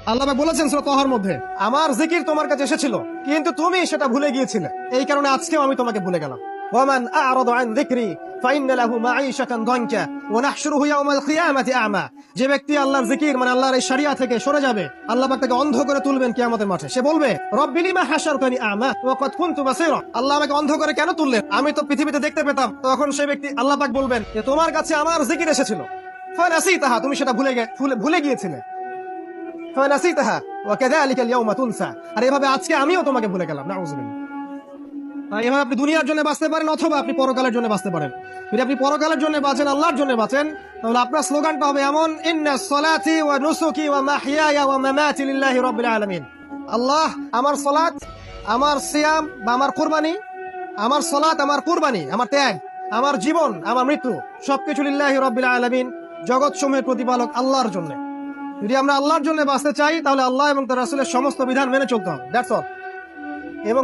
আল্লাহ পাক বলেছেন সূরা তাহার মধ্যে, আমার জিকির তোমার কাছে এসেছিল কিন্তু তুমি সেটা ভুলে গিয়েছিলে, এই কারণে আজকেও আমি তোমাকে ভুলে গেলাম। ওয়ামান আ'রাদা আন যিকরি ফাইন্না লাহু মাঈশাতান দানকা ওয়া নাহশুরুহু ইয়াওমাল কিয়ামাতি আ'মা। যে ব্যক্তি আল্লাহর জিকির মানে আল্লাহর এই শরিয়া থেকে সরে যাবে, আল্লাহ পাক তাকে অন্ধ করে তুলবেন কিয়ামতের মাঠে। সে বলবে, রব্বি লিমা হাশারতানি আ'মা ওয়া ক্বাদ কুনতু বাসীরা। আল্লাহ আমাকে অন্ধ করে কেন তুললেন, আমি তো পৃথিবীতে দেখতে পেতাম। তখন সেই ব্যক্তি আল্লাহ পাক বলবেন যে তোমার কাছে আমার জিকির এসেছিল, ফানাসিতাহা, তুমি সেটা ভুলে গিয়েছিলে। ফানাসিতাহা ওয়া কাযালিকা আল-ইয়াওমা তুনসা। আর এভাবে আজকে আমিও তোমাকে ভুলে গেলাম। নাউযুবিল্লাহ। এভাবে আপনি দুনিয়ার জন্য বাঁচতে পারেন অথবা আপনি পরকালের জন্য বাঁচতে পারেন। যদি আপনি পরকালের জন্য বাঁচেন, আল্লাহর জন্য বাঁচেন, তাহলে আপনার স্লোগানটা হবে এমন, ইন্নাস সালাতি ওয়া নুসুকি ওয়া মাহইয়ায়া ওয়া মামাতি লিল্লাহি রাব্বিল আলামিন। আল্লাহ, আমার সালাত, আমার সিয়াম বা আমার কুরবানি, আমার সালাত, আমার কুরবানি, আমার ত্যাগ, আমার জীবন, আমার মৃত্যু সবকিছু লিল্লাহি রাব্বিল আলামিন, জগৎ সমূহের প্রতিপালক আল্লাহর জন্য। যদি আমরা আল্লাহর জন্য বাঁচতে চাই তাহলে আল্লাহ এবং তার রাসূলের সমস্ত বিধান মেনে চলতে হবে। That's all. এবং